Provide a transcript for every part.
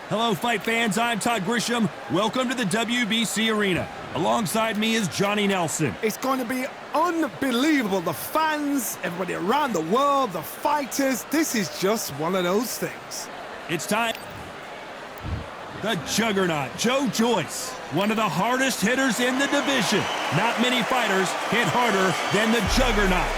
Hello, fight fans. I'm Todd Grisham. Welcome to the WBC Arena. Alongside me is Johnny Nelson. It's going to be unbelievable. The fans, everybody around the world, the fighters. This is just one of those things. It's time. The Juggernaut, Joe Joyce, one of the hardest hitters in the division. Not many fighters hit harder than the Juggernaut.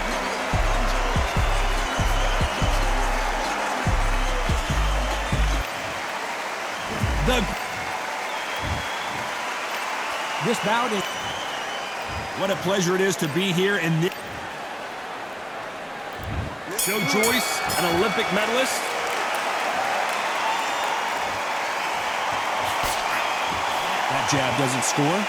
This bout is... What a pleasure it is to be here in this. Joe Joyce, an Olympic medalist. That jab doesn't score.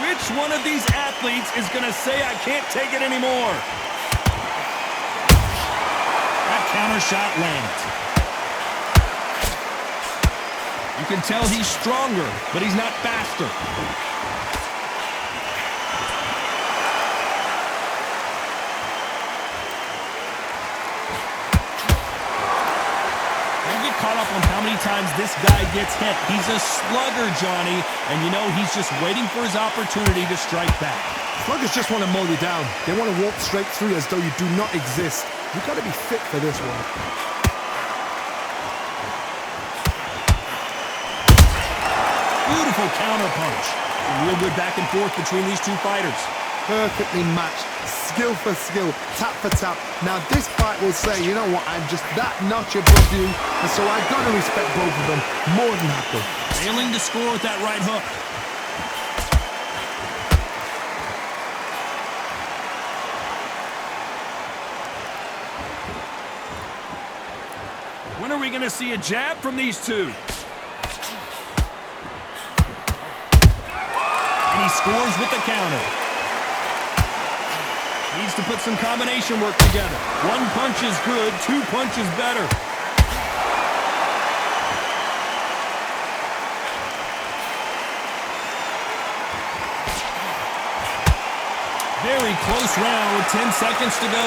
Which one of these athletes is going to say, I can't take it anymore? That counter shot lands. You can tell he's stronger, but he's not faster. Caught up on how many times this guy gets hit. He's a slugger, Johnny, and you know he's just waiting for his opportunity to strike back. Sluggers just want to mow you down. They want to walk straight through as though you do not exist. You've got to be fit for this one. Beautiful counter punch. A real good back and forth between these two fighters. Perfectly matched, skill for skill, tap for tap. Now this fight will say, you know what, I'm just that notch above you, and so I've got to respect both of them more than happy. Failing to score with that right hook. When are we going to see a jab from these two? And he scores with the counter. Needs to put some combination work together. One punch is good, two punches better. Very close round with 10 seconds to go.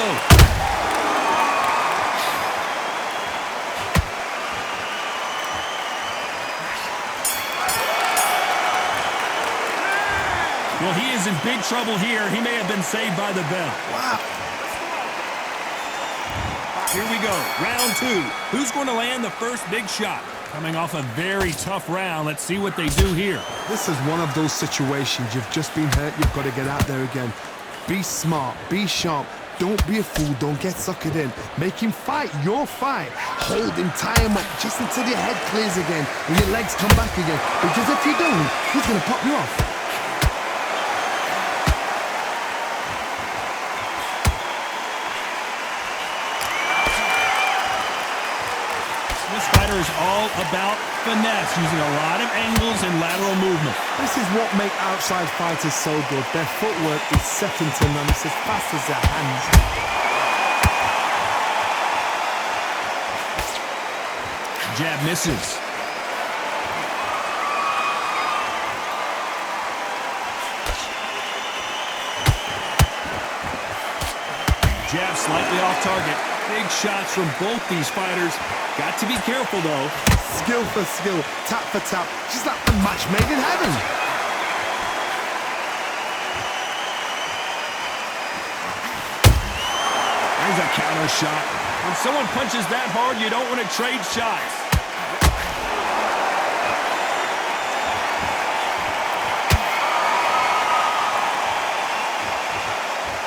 Well, he is in big trouble here. He may have been saved by the bell. Wow. Here we go. Round two. Who's going to land the first big shot? Coming off a very tough round. Let's see what they do here. This is one of those situations. You've just been hurt. You've got to get out there again. Be smart. Be sharp. Don't be a fool. Don't get suckered in. Make him fight your fight. Hold him, tie him up just until your head clears again and your legs come back again. Because if you don't, he's going to pop you off. This fighter is all about finesse, using a lot of angles and lateral movement. This is what makes outside fighters so good. Their footwork is second to none. It's as fast as their hands. Jab misses. Jab slightly off target. Big shots from both these fighters. Got to be careful, though. Skill for skill, tap for tap, just like the match made in heaven. There's a counter shot. When someone punches that hard, you don't want to trade shots.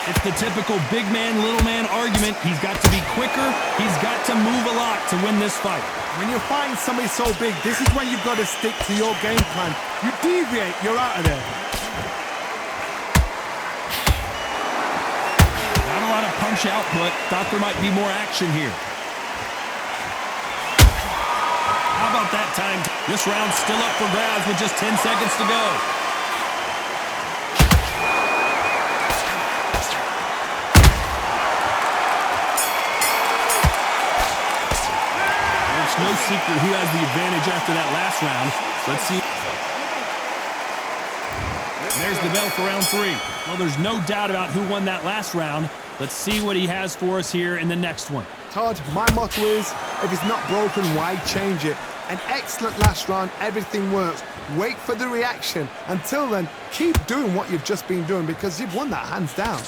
It's the typical big man, little man argument. He's got to be quicker. He's got to move a lot to win this fight. When you find somebody so big, this is when you've got to stick to your game plan. You deviate, you're out of there. Not a lot of punch output. Thought there might be more action here. How about that time? This round's still up for grabs with just 10 seconds to go. No secret who has the advantage after that last round. Let's see. There's There's the bell for round 3. Well, there's no doubt about who won that last round. Let's see what he has for us here in the next one. Todd, my motto is, if it's not broken, why change it? An excellent last round, everything works. Wait for the reaction. Until then, keep doing what you've just been doing because you've won that hands down.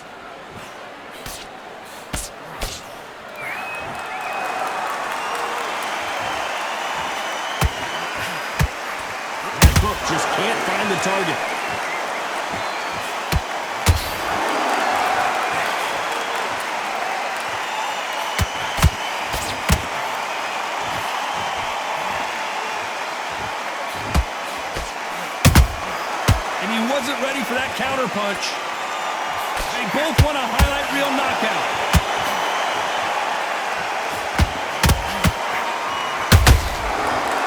That hook just can't find the target. Wasn't ready for that counter punch. They both want a highlight reel knockout.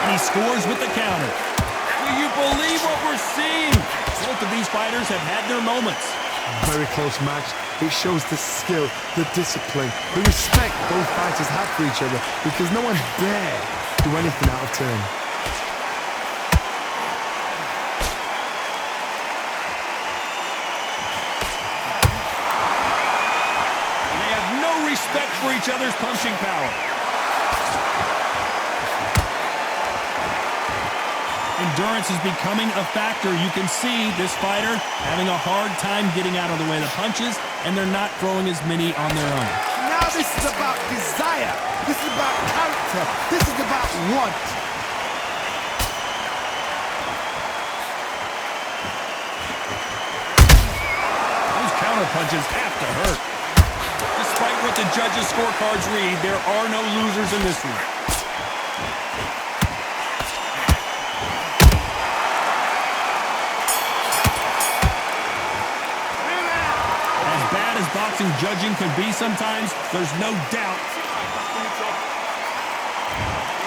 And he scores with the counter. Do you believe what we're seeing? Both of these fighters have had their moments. Very close match. It shows the skill, the discipline, the respect both fighters have for each other because no one dare do anything out of turn. Respect for each other's punching power. Endurance is becoming a factor. You can see this fighter having a hard time getting out of the way of the punches, and they're not throwing as many on their own. Now this is about desire. This is about character. This is about want. Those counter punches have to hurt. Despite what the judges' scorecards read, there are no losers in this one. As bad as boxing judging can be sometimes, there's no doubt.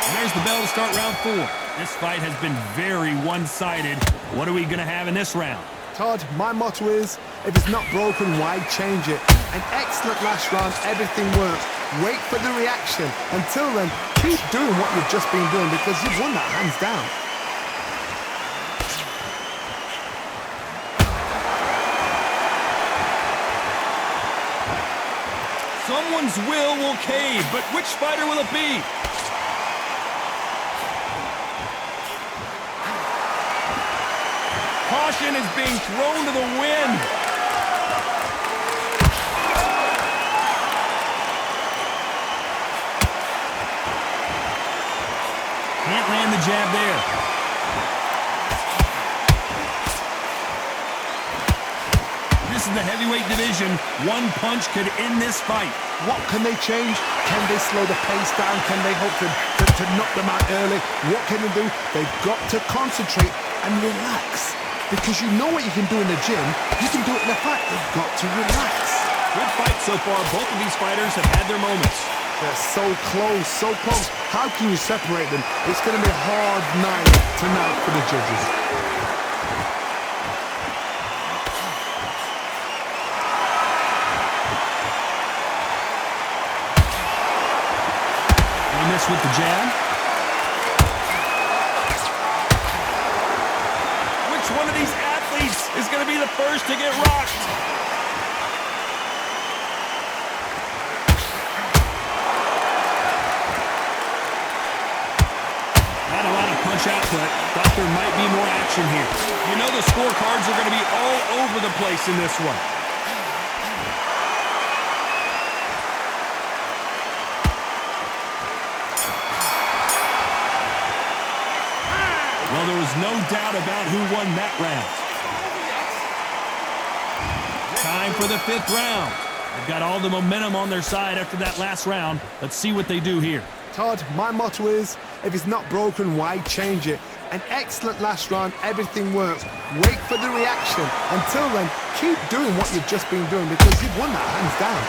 And there's the bell to start round 4. This fight has been very one-sided. What are we going to have in this round? Todd, my motto is, if it's not broken, why change it? An excellent last round, everything works. Wait for the reaction. Until then, keep doing what you've just been doing because you've won that hands down. Someone's will cave, but which fighter will it be? Caution is being thrown to the wind. Can't land the jab there. This is the heavyweight division. One punch could end this fight. What can they change? Can they slow the pace down? Can they hope to knock them out early? What can they do? They've got to concentrate and relax. Because you know what you can do in the gym, you can do it in a fight. You've got to relax. Good fight so far. Both of these fighters have had their moments. They're so close, so close. How can you separate them? It's going to be a hard night tonight for the judges. They miss with the jab. Which one of these athletes is going to be the first to get rocked? Not a lot of punch output. Thought there might be more action here. You know the scorecards are going to be all over the place in this one. Well, there was no doubt about who won that round. Time for the 5th round. They've got all the momentum on their side after that last round. Let's see what they do here. Todd, my motto is, if it's not broken, why change it? An excellent last round, everything works. Wait for the reaction. Until then, keep doing what you've just been doing because you've won that hands down.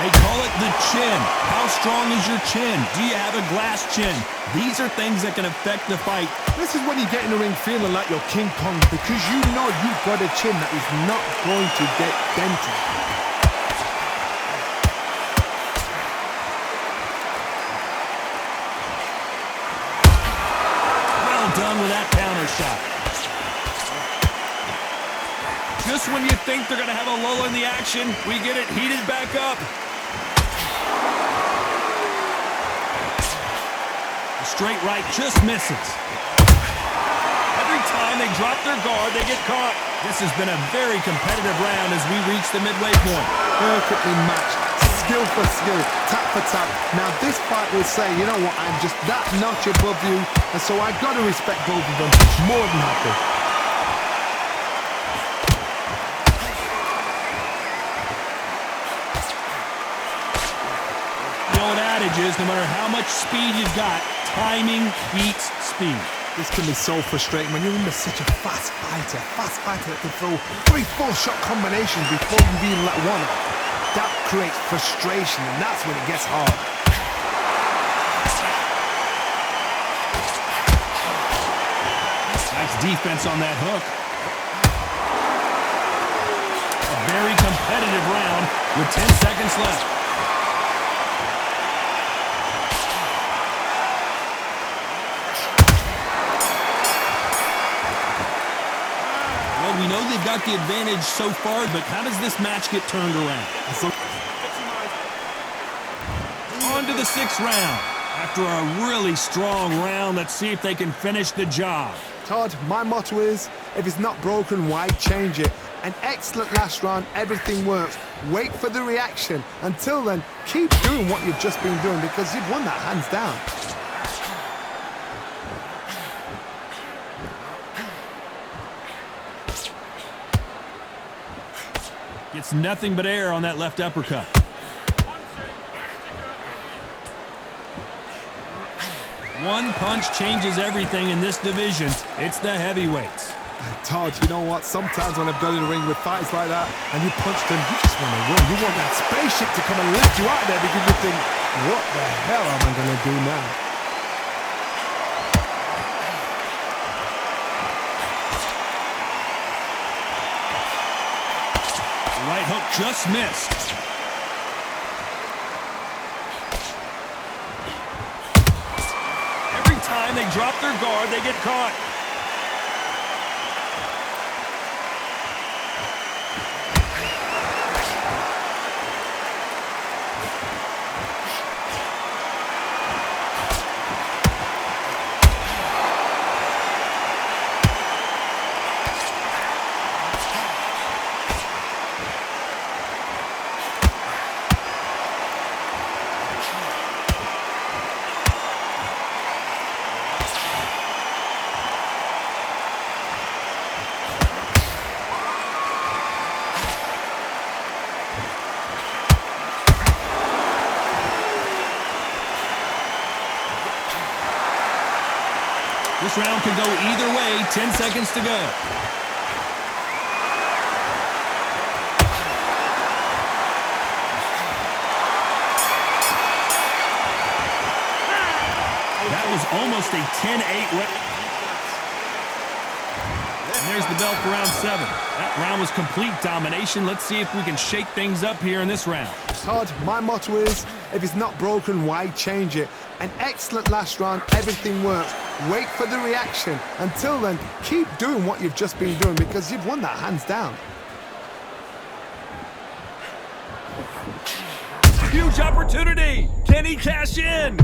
They call it the chin. How strong is your chin? Do you have a glass chin? These are things that can affect the fight. This is when you get in the ring feeling like you're King Kong because you know you've got a chin that is not going to get dented. strong with that counter shot. Just when you think they're going to have a lull in the action, we get it heated back up. The straight right just misses. Every time they drop their guard, they get caught. This has been a very competitive round as we reach the midway point. Perfectly matched, skill for skill, tap for tap. Now this fight will say, you know what, I'm just that notch above you, and so I got to respect both of them. More than happy. The old adage is, no matter how much speed you've got, timing beats speed. This can be so frustrating when you're under such a fast fighter that can throw 3-4 shot combinations before you even let one off. That creates frustration, and that's when it gets hard. Nice defense on that hook. A very competitive round with 10 seconds left. We know they've got the advantage so far, but how does this match get turned around? On to the 6th round. After a really strong round, let's see if they can finish the job. Todd, my motto is, if it's not broken, why change it? An excellent last round, everything works. Wait for the reaction. Until then, keep doing what you've just been doing because you've won that hands down. Gets nothing but air on that left uppercut. One punch changes everything in this division. It's the heavyweights. Todd, you know what? Sometimes when I've gone in the ring with fights like that and you punched them, you just want to run. You want that spaceship to come and lift you out there because you think, what the hell am I going to do now? Right hook just missed. Every time they drop their guard, they get caught. This round could go either way. 10 seconds to go. That was almost a 10-8 round. And there's the bell for round 7. That round was complete domination. Let's see if we can shake things up here in this round. Todd, my motto is, if it's not broken, why change it? An excellent last round, everything works. Wait for the reaction. Until then, keep doing what you've just been doing because you've won that hands down. Huge opportunity. Can he cash in?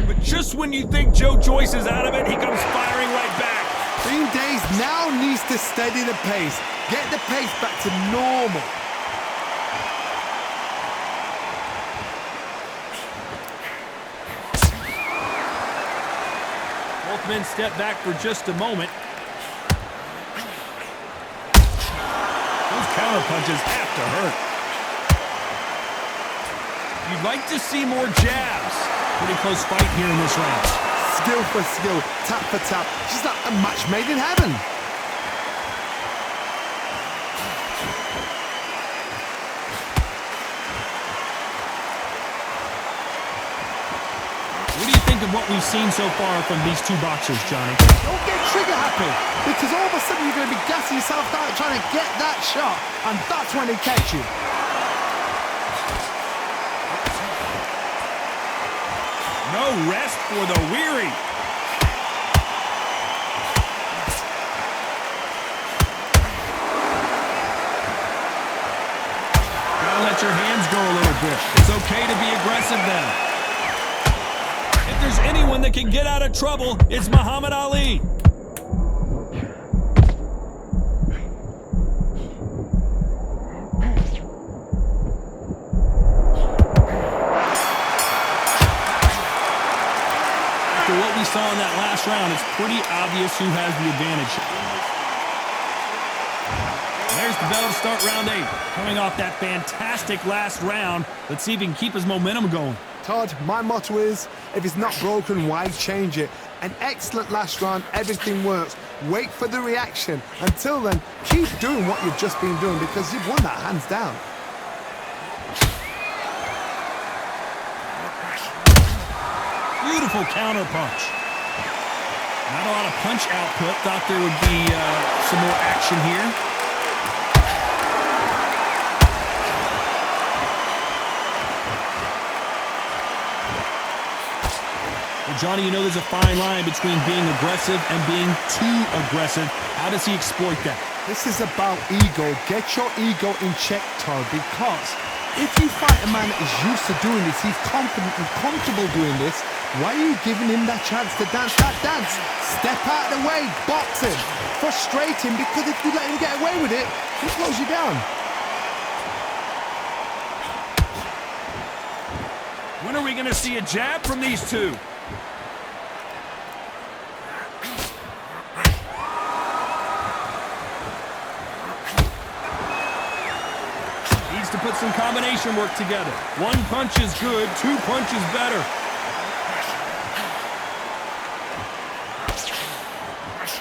But just when you think Joe Joyce is out of it, he comes firing right back. Dean Days now needs to steady the pace. Get the pace back to normal. Both men step back for just a moment. Those counter punches have to hurt. You'd like to see more jabs. Pretty close fight here in this round. Skill for skill, tap for tap. She's like a match made in heaven. What do you think of what we've seen so far from these two boxers, Johnny? Don't get trigger happy, because all of a sudden you're going to be gassing yourself out trying to get that shot, and that's when he catch you. No rest for the weary. Gotta let your hands go a little bit. It's okay to be aggressive then. If there's anyone that can get out of trouble, it's Muhammad Ali. What we saw in that last round, it's pretty obvious who has the advantage. There's the bell to start round 8. Coming off that fantastic last round, let's see if he can keep his momentum going. Todd, my motto is, if it's not broken, why change it? An excellent last round, everything works. Wait for the reaction. Until then, keep doing what you've just been doing because you've won that hands down. Beautiful counter punch. Not a lot of punch output. Thought there would be some more action here. Well, Johnny, you know there's a fine line between being aggressive and being too aggressive. How does he exploit that? This is about ego. Get your ego in check, Todd, because if you fight a man that is used to doing this, he's confident and comfortable doing this, why are you giving him that chance to dance that dance? Step out of the way, box him, frustrate him, because if you let him get away with it, he slows you down. When are we going to see a jab from these two? Needs to put some combination work together. One punch is good, 2 punches better.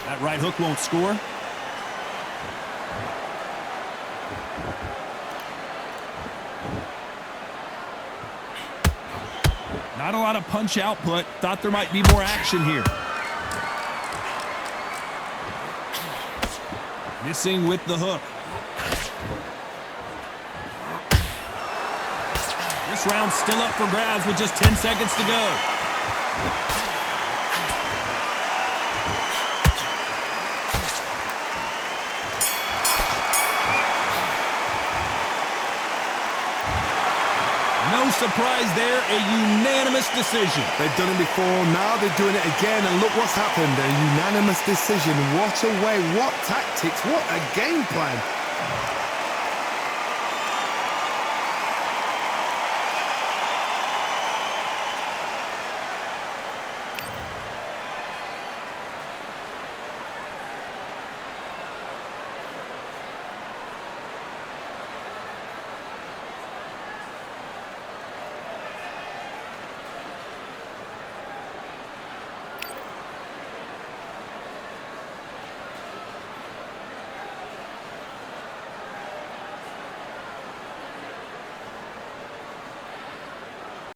That right hook won't score. Not a lot of punch output. Thought there might be more action here. Missing with the hook. This round's still up for grabs with just 10 seconds to go. No surprise there, a unanimous decision. They've done it before, now they're doing it again, and look what's happened. A unanimous decision. What a way, what tactics, what a game plan.